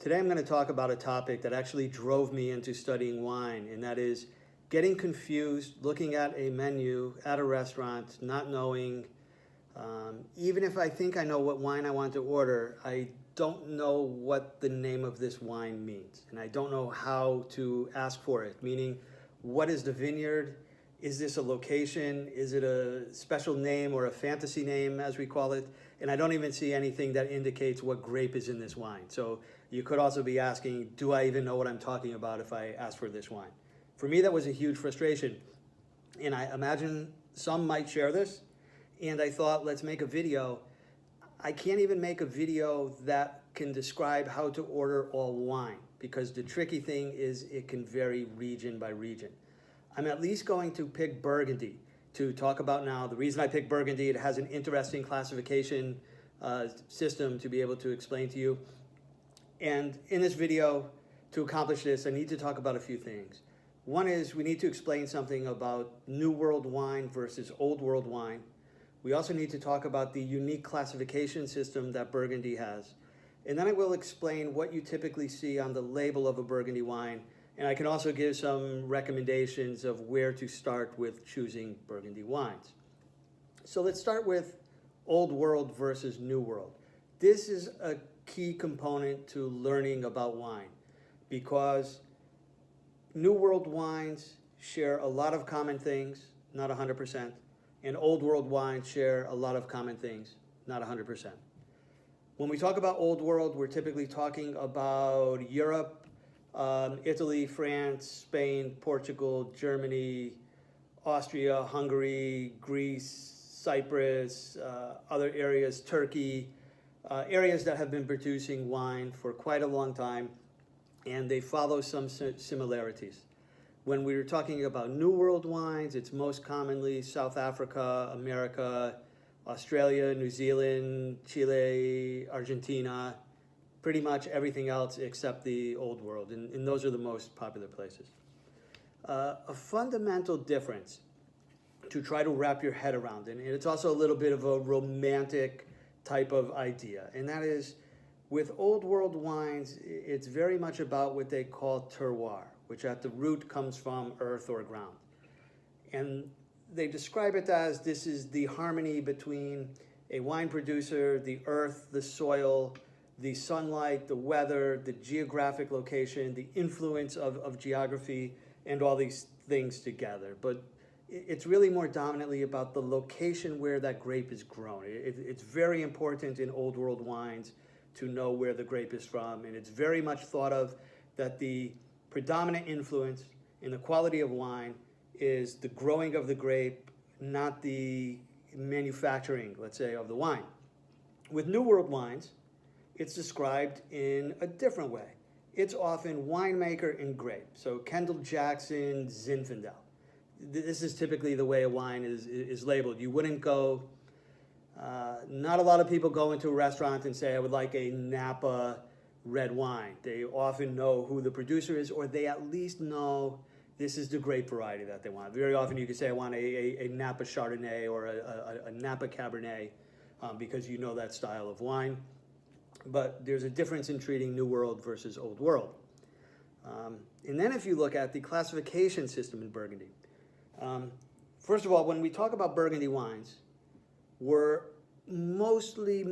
Today I'm going to talk about a topic that actually drove me into studying wine, and that is getting confused, looking at a menu at a restaurant, not knowing, even if I think I know what wine I want to order, I don't know what the name of this wine means, and I don't know how to ask for it, meaning what is the vineyard? Is this a location? Is it a special name or a fantasy name, as we call it? And I don't even see anything that indicates what grape is in this wine. So you could also be asking, do I even know what I'm talking about if I ask for this wine? For me, that was a huge frustration. And I imagine some might share this. And I thought, let's make a video. I can't even make a video that can describe how to order all wine, because the tricky thing is it can vary region by region. I'm at least going to pick Burgundy to talk about now. The reason I picked Burgundy, it has an interesting classification system to be able to explain to you. And in this video, to accomplish this, I need to talk about a few things. One is we need to explain something about New World wine versus Old World wine. We also need to talk about the unique classification system that Burgundy has. And then I will explain what you typically see on the label of a Burgundy wine. And I can also give some recommendations of where to start with choosing Burgundy wines. So let's start with Old World versus New World. This is a key component to learning about wine, because New World wines share a lot of common things, not 100%, and Old World wines share a lot of common things, not 100%. When we talk about Old World, we're typically talking about Europe, Italy, France, Spain, Portugal, Germany, Austria, Hungary, Greece, Cyprus, other areas, Turkey, areas that have been producing wine for quite a long time, and they follow some similarities. When we're talking about New World wines, it's most commonly South Africa, America, Australia, New Zealand, Chile, Argentina, pretty much everything else except the Old World, and those are the most popular places. A fundamental difference to try to wrap your head around, and it's also a little bit of a romantic type of idea, and that is, with Old World wines, it's very much about what they call terroir, which at the root comes from earth or ground. And they describe it as this is the harmony between a wine producer, the earth, the soil, the sunlight, the weather, the geographic location, the influence of geography, and all these things together. But it's really more dominantly about the location where that grape is grown. It's very important in Old World wines to know where the grape is from, and it's very much thought of that the predominant influence in the quality of wine is the growing of the grape, not the manufacturing, let's say, of the wine. With New World wines, it's described in a different way. It's often winemaker and grape. So Kendall Jackson, Zinfandel. This is typically the way a wine is labeled. You wouldn't go, not a lot of people go into a restaurant and say, I would like a Napa red wine. They often know who the producer is, or they at least know this is the grape variety that they want. Very often you can say, I want a Napa Chardonnay or a Napa Cabernet, because you know that style of wine. But there's a difference in treating New World versus Old World. And then if you look at the classification system in Burgundy, first of all, when we talk about Burgundy wines, we're mostly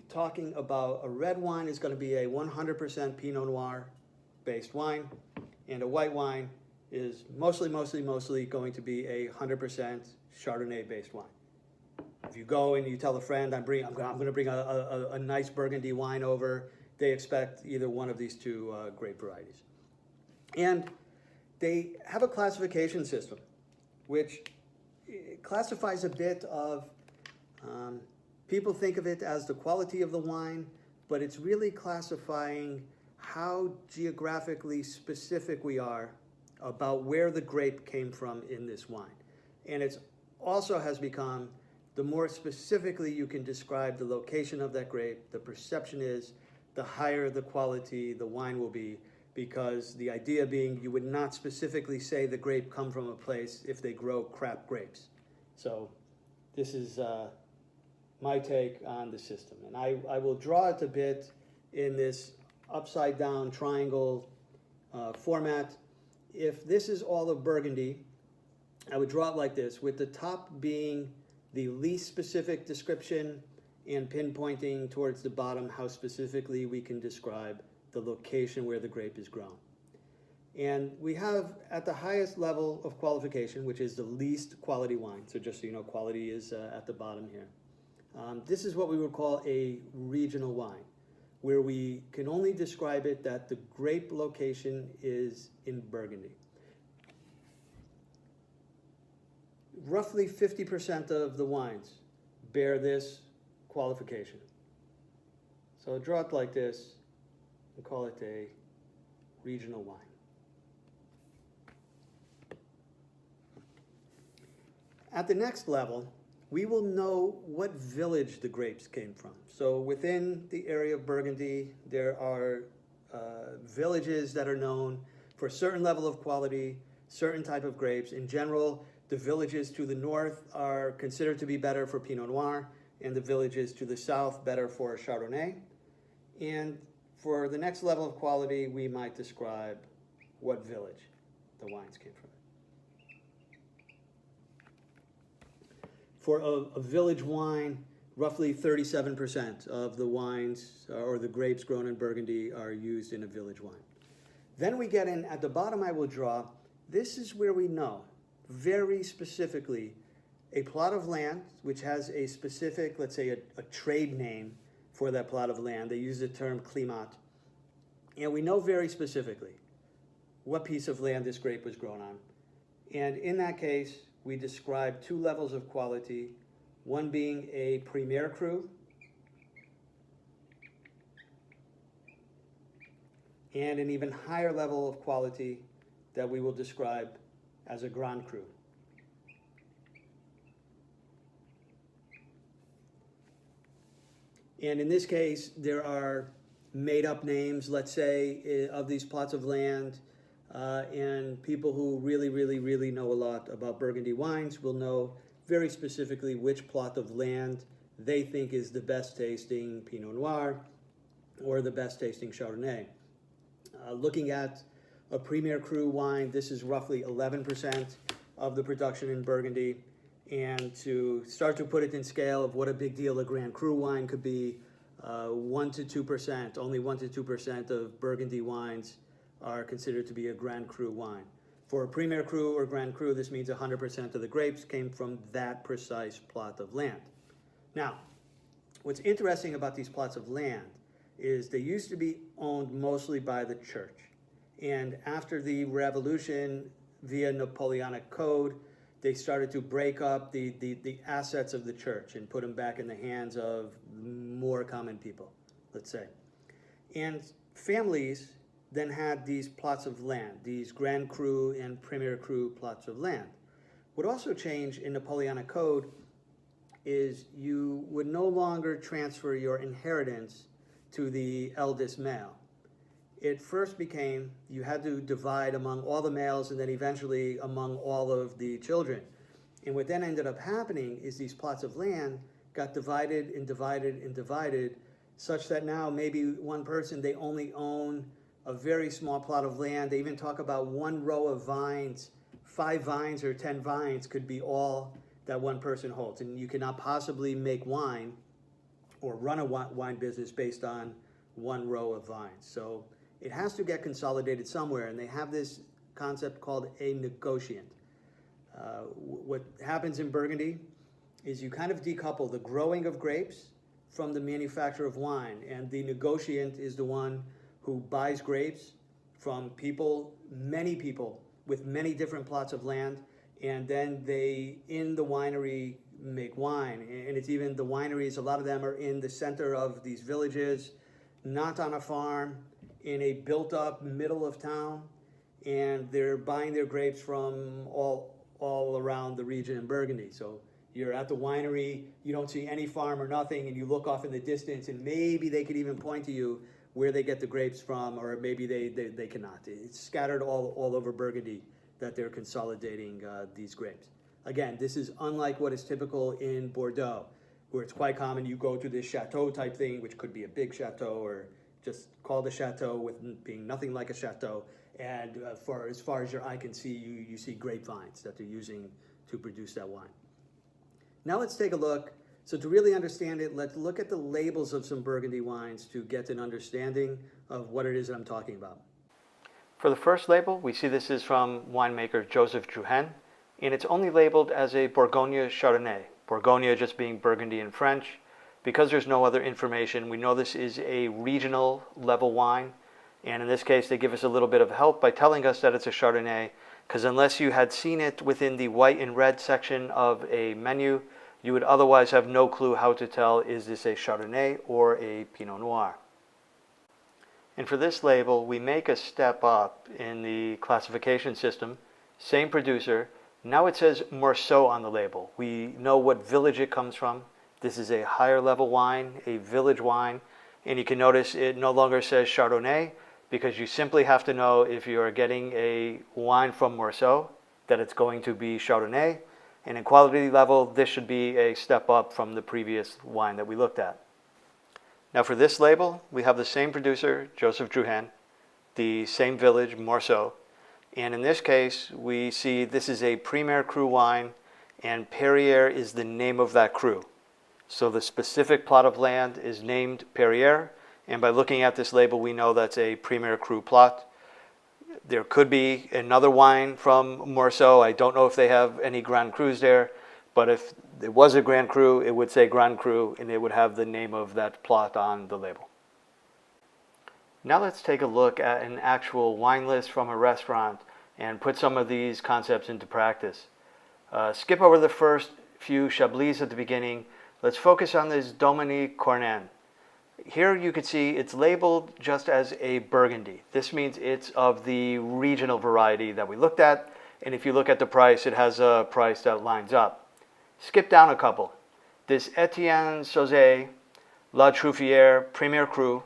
talking about a red wine is going to be a 100% Pinot Noir based wine, and a white wine is mostly going to be a 100% Chardonnay based wine. If you go and you tell a friend, I'm going to bring a nice Burgundy wine over, they expect either one of these two grape varieties. And they have a classification system, which classifies a bit of, people think of it as the quality of the wine, but it's really classifying how geographically specific we are about where the grape came from in this wine. And it also has become, the more specifically you can describe the location of that grape, the perception is, the higher the quality the wine will be, because the idea being you would not specifically say the grape come from a place if they grow crap grapes. So this is my take on the system. And I will draw it a bit in this upside down triangle format. If this is all of Burgundy, I would draw it like this, with the top being the least specific description and pinpointing towards the bottom how specifically we can describe the location where the grape is grown. And we have at the highest level of qualification, which is the least quality wine. So just so you know, quality is at the bottom here. This is what we would call a regional wine, where we can only describe it that the grape location is in Burgundy. Roughly 50% of the wines bear this qualification. So I'll draw it like this and call it a regional wine. At the next level, we will know what village the grapes came from. So within the area of Burgundy, there are villages that are known for a certain level of quality, certain type of grapes. In general, the villages to the north are considered to be better for Pinot Noir, and the villages to the south better for Chardonnay. And for the next level of quality, we might describe what village the wines came from. For a village wine, roughly 37% of the wines or the grapes grown in Burgundy are used in a village wine. Then we get in, at the bottom I will draw, this is where we know very specifically a plot of land which has a specific, let's say a trade name for that plot of land. They use the term climat. And we know very specifically what piece of land this grape was grown on. And in that case, we describe two levels of quality, one being a Premier Cru and an even higher level of quality that we will describe as a Grand Cru. And in this case, there are made-up names, let's say, of these plots of land, and people who really know a lot about Burgundy wines will know very specifically which plot of land they think is the best tasting Pinot Noir or the best tasting Chardonnay. Looking at a Premier Cru wine, this is roughly 11% of the production in Burgundy. And to start to put it in scale of what a big deal a Grand Cru wine could be, 1 to 2%, only 1 to 2% of Burgundy wines are considered to be a Grand Cru wine. For a Premier Cru or Grand Cru, this means 100% of the grapes came from that precise plot of land. Now, what's interesting about these plots of land is they used to be owned mostly by the church. And after the revolution, via Napoleonic Code, they started to break up the assets of the church and put them back in the hands of more common people, let's say. And families then had these plots of land, these Grand Cru and Premier Cru plots of land. What also changed in Napoleonic Code is you would no longer transfer your inheritance to the eldest male. It first became you had to divide among all the males and then eventually among all of the children. And what then ended up happening is these plots of land got divided and divided and divided, such that now maybe one person, they only own a very small plot of land. They even talk about one row of vines, 5 vines or 10 vines could be all that one person holds. And you cannot possibly make wine or run a wine business based on one row of vines. So it has to get consolidated somewhere, and they have this concept called a negotiant. What happens in Burgundy is you kind of decouple the growing of grapes from the manufacture of wine, and the negotiant is the one who buys grapes from people, many people, with many different plots of land, and then they, in the winery, make wine. And it's even the wineries, a lot of them are in the center of these villages, not on a farm, in a built-up middle of town, and they're buying their grapes from all around the region in Burgundy. So you're at the winery, you don't see any farm or nothing, and you look off in the distance, and maybe they could even point to you where they get the grapes from, or maybe they cannot. It's scattered all over Burgundy that they're consolidating these grapes. Again, this is unlike what is typical in Bordeaux, where it's quite common you go to this chateau type thing, which could be a big chateau or just called a chateau with being nothing like a chateau. And for as far as your eye can see, you see grapevines that they're using to produce that wine. Now let's take a look. So to really understand it, let's look at the labels of some Burgundy wines to get an understanding of what it is that I'm talking about. For the first label, we see this is from winemaker Joseph Drouhin, and it's only labeled as a Bourgogne Chardonnay. Bourgogne just being Burgundy in French. Because there's no other information, we know this is a regional level wine. And in this case, they give us a little bit of help by telling us that it's a Chardonnay, because unless you had seen it within the white and red section of a menu, you would otherwise have no clue how to tell, is this a Chardonnay or a Pinot Noir? And for this label, we make a step up in the classification system. Same producer. Now it says Morceau on the label. We know what village it comes from. This is a higher level wine, a village wine. And you can notice it no longer says Chardonnay, because you simply have to know if you are getting a wine from Morceau that it's going to be Chardonnay. And in quality level, this should be a step up from the previous wine that we looked at. Now for this label, we have the same producer, Joseph Drouhin, the same village, Morceau. And in this case, we see this is a Premier Cru wine, and Perrier is the name of that cru. So the specific plot of land is named Perrier, and by looking at this label, we know that's a Premier Cru plot. There could be another wine from Morceau. I don't know if they have any Grand Crus there, but if it was a Grand Cru, it would say Grand Cru, and it would have the name of that plot on the label. Now let's take a look at an actual wine list from a restaurant and put some of these concepts into practice. Skip over the first few Chablis at the beginning. Let's focus on this Dominique Cornan. Here you can see it's labeled just as a Burgundy. This means it's of the regional variety that we looked at, and if you look at the price, it has a price that lines up. Skip down a couple. This Etienne Sauzet La Truffière Premier Cru.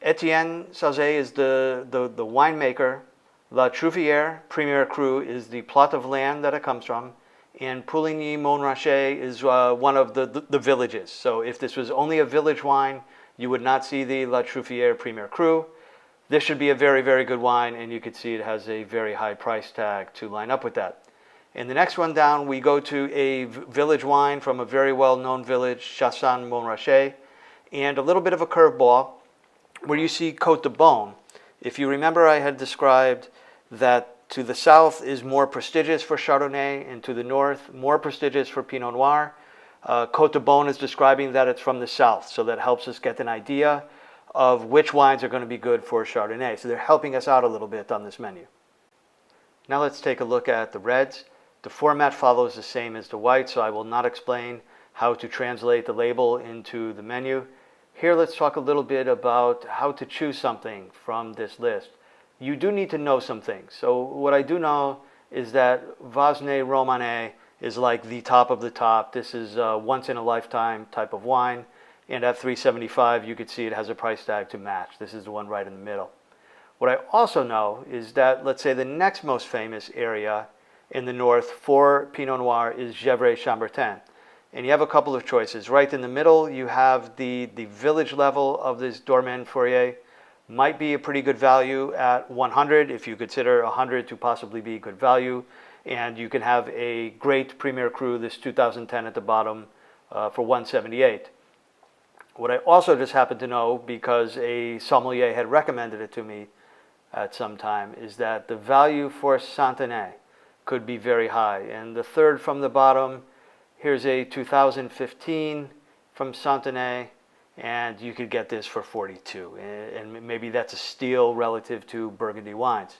Etienne Sauzet is the winemaker. La Truffière Premier Cru is the plot of land that it comes from. And Pouligny-Montrachet is one of the villages. So if this was only a village wine, you would not see the La Truffière Premier Cru. This should be a very, very good wine, and you can see it has a very high price tag to line up with that. And the next one down, we go to a village wine from a very well-known village, Chassagne-Montrachet, and a little bit of a curveball where you see Côte de Beaune. If you remember, I had described that to the south is more prestigious for Chardonnay, and to the north, more prestigious for Pinot Noir. Côte de Beaune is describing that it's from the south, so that helps us get an idea of which wines are going to be good for Chardonnay. So they're helping us out a little bit on this menu. Now let's take a look at the reds. The format follows the same as the white, so I will not explain how to translate the label into the menu. Here let's talk a little bit about how to choose something from this list. You do need to know some things. So what I do know is that Vasne Romane is like the top of the top. This is a once-in-a-lifetime type of wine. And at $375, you could see it has a price tag to match. This is the one right in the middle. What I also know is that, let's say, the next most famous area in the north for Pinot Noir is Gevrey-Chambertin. And you have a couple of choices. Right in the middle, you have the village level of this Dormain Fourier. Might be a pretty good value at 100 if you consider 100 to possibly be good value. And you can have a great Premier Cru, this 2010 at the bottom, for 178. What I also just happen to know, because a sommelier had recommended it to me at some time, is that the value for Santenay could be very high. And the third from the bottom, here's a 2015 from Santenay, and you could get this for 42. And maybe that's a steal relative to Burgundy wines.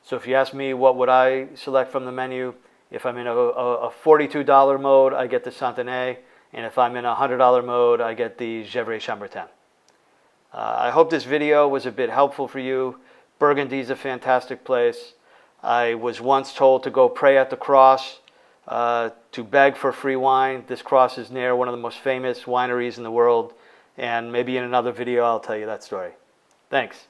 So if you ask me what would I select from the menu, if I'm in a $42 mode, I get the Santenay. And if I'm in a $100 mode, I get the Gevrey-Chambertin. I hope this video was a bit helpful for you. Burgundy is a fantastic place. I was once told to go pray at the Crus to beg for free wine. This Crus is near one of the most famous wineries in the world. And maybe in another video, I'll tell you that story. Thanks.